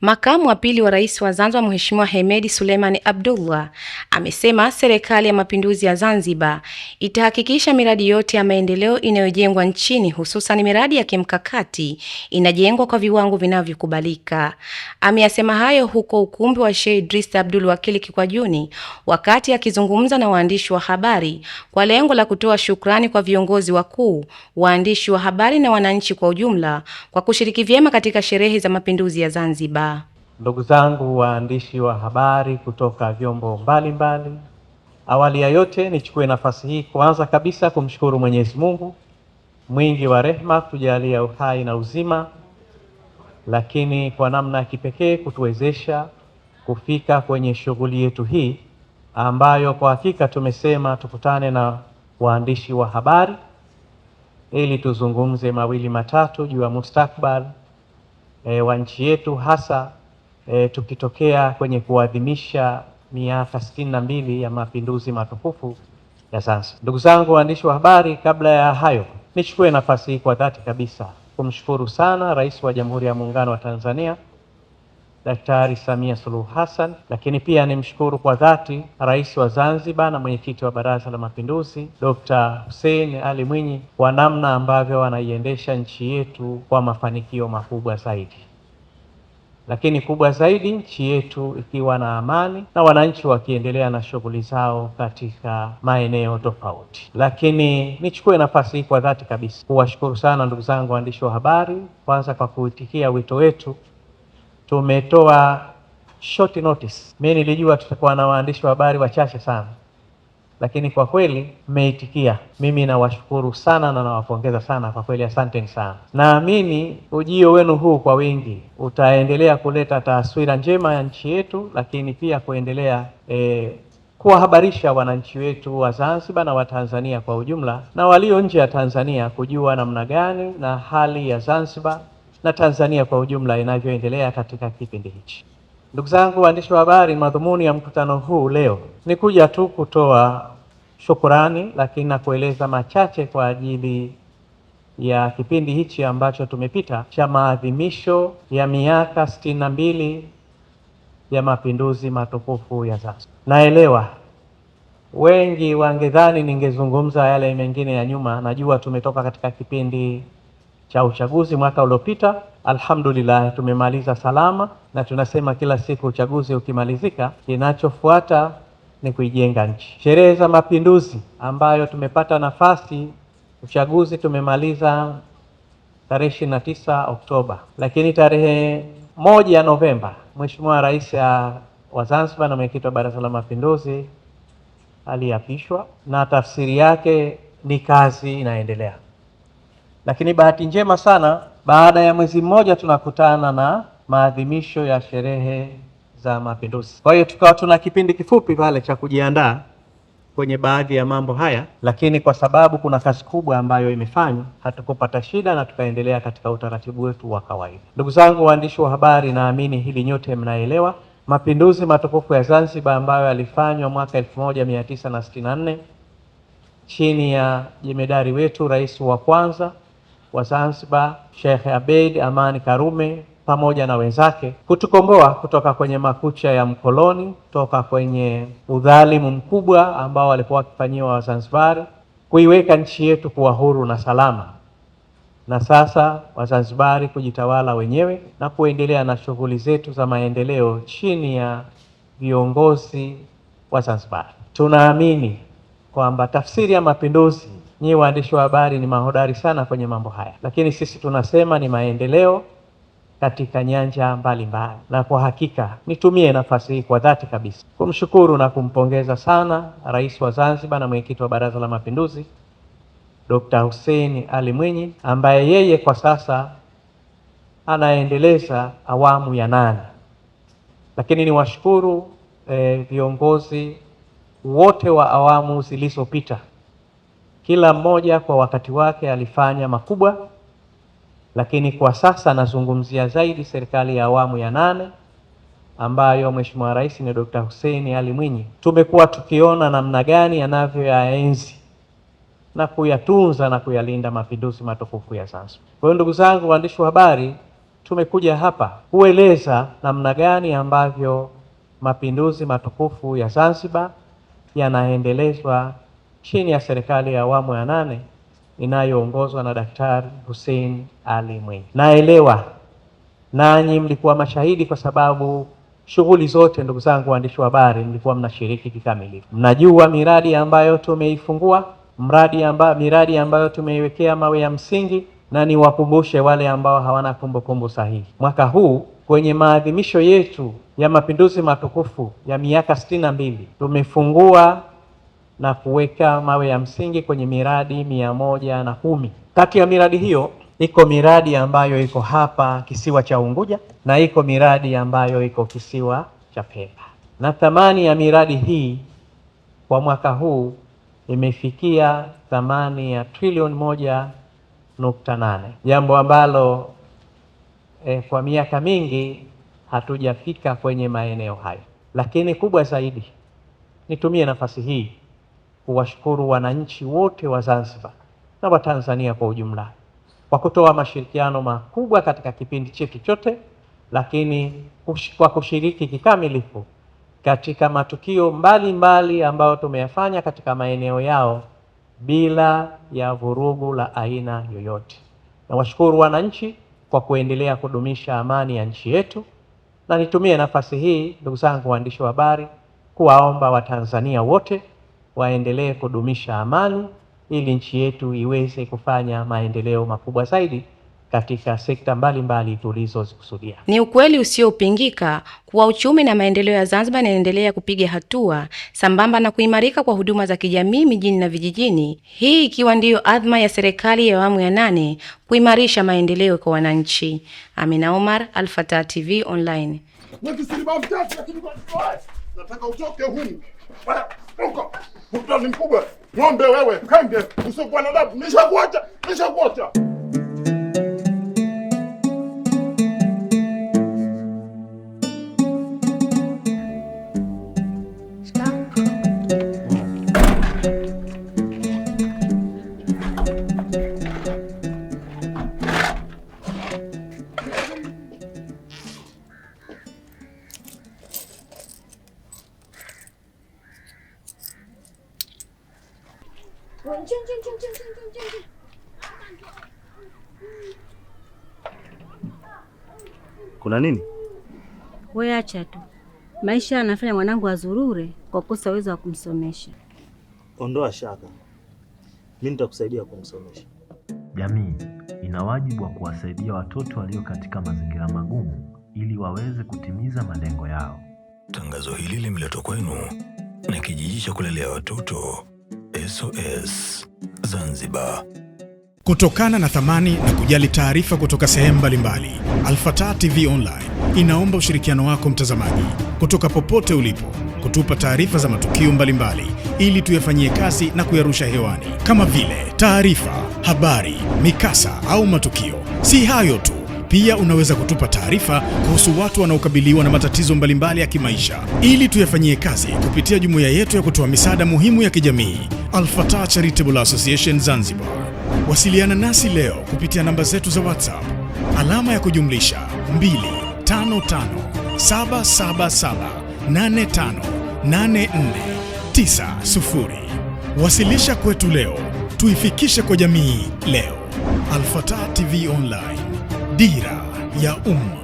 Makamu wa pili wa Rais wa Zanzibar Mheshimiwa Hemed Suleiman Abdullah amesema Serikali ya Mapinduzi ya Zanzibar itahakikisha miradi yote ya maendeleo inayojengwa nchini, hususan miradi ya kimkakati, inajengwa kwa viwango vinavyokubalika. Ameyasema hayo huko ukumbi wa Sheikh Idris Abdul Wakili Kikwajuni wakati akizungumza na waandishi wa habari kwa lengo la kutoa shukrani kwa viongozi wakuu, waandishi wa habari na wananchi kwa ujumla kwa kushiriki vyema katika sherehe za Mapinduzi ya Zanzibar. Ndugu zangu waandishi wa habari kutoka vyombo mbalimbali, awali ya yote nichukue nafasi hii kwanza kabisa kumshukuru Mwenyezi Mungu mwingi wa rehema kutujalia uhai na uzima, lakini kwa namna ya kipekee kutuwezesha kufika kwenye shughuli yetu hii ambayo kwa hakika tumesema tukutane na waandishi wa habari ili tuzungumze mawili matatu juu ya mustakabali wa nchi yetu, hasa tukitokea kwenye kuadhimisha miaka 62 ya mapinduzi matukufu ya Zanzibar. Ndugu zangu waandishi wa habari, kabla ya hayo nichukue nafasi hii kwa dhati kabisa kumshukuru sana Rais wa Jamhuri ya Muungano wa Tanzania Daktari Samia Suluhu Hassan, lakini pia nimshukuru kwa dhati Rais wa Zanzibar na Mwenyekiti wa Baraza la Mapinduzi Dr. Hussein Ali Mwinyi kwa namna ambavyo wanaiendesha nchi yetu kwa mafanikio makubwa zaidi. Lakini kubwa zaidi, nchi yetu ikiwa na amani na wananchi wakiendelea na shughuli zao katika maeneo tofauti. Lakini nichukue nafasi hii kwa dhati kabisa kuwashukuru sana ndugu zangu waandishi wa habari, kwanza kwa kuitikia wito wetu. Tumetoa short notice. Mimi nilijua tutakuwa na waandishi wa habari wachache sana, lakini kwa kweli mmeitikia. Mimi nawashukuru sana na nawapongeza sana kwa kweli, asanteni sana. Naamini ujio wenu huu kwa wingi utaendelea kuleta taswira njema ya nchi yetu, lakini pia kuendelea kuwahabarisha wananchi wetu wa Zanzibar na wa Tanzania kwa ujumla na walio nje ya Tanzania kujua namna gani na hali ya Zanzibar na Tanzania kwa ujumla inavyoendelea katika kipindi hichi. Ndugu zangu waandishi wa habari, madhumuni ya mkutano huu leo ni kuja tu kutoa shukurani, lakini na kueleza machache kwa ajili ya kipindi hichi ambacho tumepita cha maadhimisho ya miaka 62 ya mapinduzi matukufu ya Zanzibar. Naelewa wengi wangedhani ningezungumza yale mengine ya nyuma. Najua tumetoka katika kipindi cha uchaguzi mwaka uliopita. Alhamdulillah tumemaliza salama, na tunasema kila siku uchaguzi ukimalizika kinachofuata ni kuijenga nchi. Sherehe za mapinduzi ambayo tumepata nafasi, uchaguzi tumemaliza tarehe 29 Oktoba, lakini tarehe 1 Novemba Mheshimiwa Rais wa Zanzibar na Mwenyekiti wa Baraza la Mapinduzi aliapishwa, na tafsiri yake ni kazi inaendelea. Lakini bahati njema sana, baada ya mwezi mmoja tunakutana na maadhimisho ya sherehe za mapinduzi. Kwa hiyo tukawa tuna kipindi kifupi pale cha kujiandaa kwenye baadhi ya mambo haya, lakini kwa sababu kuna kazi kubwa ambayo imefanywa, hatukupata shida na tukaendelea katika utaratibu wetu wa kawaida. Ndugu zangu waandishi wa habari, naamini hili nyote mnaelewa. Mapinduzi matukufu ya Zanzibar ambayo yalifanywa mwaka 1964 chini ya jemedari wetu rais wa kwanza wa Zanzibar Sheikh Abeid Amani Karume pamoja na wenzake, kutukomboa kutoka kwenye makucha ya mkoloni, kutoka kwenye udhalimu mkubwa ambao walikuwa wakifanyiwa Wazanzibari, kuiweka nchi yetu kuwa huru na salama, na sasa Wazanzibari kujitawala wenyewe na kuendelea na shughuli zetu za maendeleo chini ya viongozi wa Zanzibar. Tunaamini kwamba tafsiri ya mapinduzi, nyinyi waandishi wa habari ni mahodari sana kwenye mambo haya, lakini sisi tunasema ni maendeleo katika nyanja mbalimbali. Na kwa hakika nitumie nafasi hii kwa dhati kabisa kumshukuru na kumpongeza sana Rais wa Zanzibar na Mwenyekiti wa Baraza la Mapinduzi Dr. Hussein Ali Mwinyi, ambaye yeye kwa sasa anaendeleza awamu ya 8. Lakini niwashukuru viongozi wote wa awamu zilizopita. Kila mmoja kwa wakati wake alifanya makubwa, lakini kwa sasa nazungumzia zaidi serikali ya awamu ya 8 ambayo Mheshimiwa Rais ni Dr. Hussein Ali Mwinyi. Tumekuwa tukiona namna gani anavyoyaenzi na kuyatunza na kuyalinda mapinduzi matukufu ya Zanzibar. Kwa hiyo ndugu zangu waandishi wa habari, tumekuja hapa kueleza namna gani ambavyo mapinduzi matukufu ya Zanzibar yanaendelezwa chini ya serikali ya awamu ya 8 inayoongozwa na Daktari Hussein Ali Mwinyi. Naelewa nanyi mlikuwa mashahidi, kwa sababu shughuli zote, ndugu zangu waandishi wa habari, mlikuwa mnashiriki kikamilifu. Mnajua miradi ambayo tumeifungua, miradi ambayo tumeiwekea mawe ya msingi, na niwakumbushe wale ambao hawana kumbukumbu sahihi. Mwaka huu kwenye maadhimisho yetu ya mapinduzi matukufu ya miaka 62 tumefungua na kuweka mawe ya msingi kwenye miradi 110. Kati ya miradi hiyo iko miradi ambayo iko hapa kisiwa cha Unguja na iko miradi ambayo iko kisiwa cha Pemba, na thamani ya miradi hii kwa mwaka huu imefikia thamani ya trilioni 1.8, jambo ambalo kwa miaka mingi hatujafika kwenye maeneo hayo. Lakini kubwa zaidi, nitumie nafasi hii kuwashukuru wananchi wote wa Zanzibar na wa Tanzania kwa ujumla kwa kutoa mashirikiano makubwa katika kipindi chetu chote, lakini kwa kushiriki kikamilifu katika matukio mbalimbali ambayo tumeyafanya katika maeneo yao bila ya vurugu la aina yoyote. Na washukuru wananchi kwa kuendelea kudumisha amani ya nchi yetu, na nitumie nafasi hii, ndugu zangu waandishi wa habari, kuwaomba Watanzania wote waendelee kudumisha amani ili nchi yetu iweze kufanya maendeleo makubwa zaidi katika sekta mbalimbali tulizozikusudia. Ni ukweli usiopingika kuwa uchumi na maendeleo ya Zanzibar yanaendelea kupiga hatua sambamba na kuimarika kwa huduma za kijamii mijini na vijijini, hii ikiwa ndiyo adhma ya serikali ya awamu ya 8 kuimarisha maendeleo kwa wananchi. Amina Omar, Al-Fatah TV Online. Nataka utoke humu. Uko. Mtani mkubwa. Ng'ombe wewe, kenge, usiokuwa na adabu. Nishakuacha. Kuna nini? Wewe acha tu. Maisha yanafanya mwanangu azurure kwa kosa uwezo wa kumsomesha. Ondoa shaka. Mimi nitakusaidia kumsomesha. Jamii ina wajibu wa kuwasaidia watoto walio katika mazingira magumu ili waweze kutimiza malengo yao. Tangazo hili limeletwa kwenu na kijiji cha kulelea watoto SOS Zanzibar. Kutokana na thamani na kujali taarifa kutoka sehemu mbalimbali, Al-Fatah TV Online inaomba ushirikiano wako mtazamaji, kutoka popote ulipo, kutupa taarifa za matukio mbalimbali ili tuyafanyie kazi na kuyarusha hewani, kama vile taarifa, habari, mikasa au matukio. Si hayo tu, pia unaweza kutupa taarifa kuhusu watu wanaokabiliwa na matatizo mbalimbali ya kimaisha ili tuyafanyie kazi kupitia jumuiya yetu ya kutoa misaada muhimu ya kijamii, Al-Fatah Charitable Association Zanzibar. Wasiliana nasi leo kupitia namba zetu za WhatsApp alama ya kujumlisha 25577858490. Wasilisha kwetu leo, tuifikishe kwa jamii leo. Al-Fatah TV Online, dira ya umma.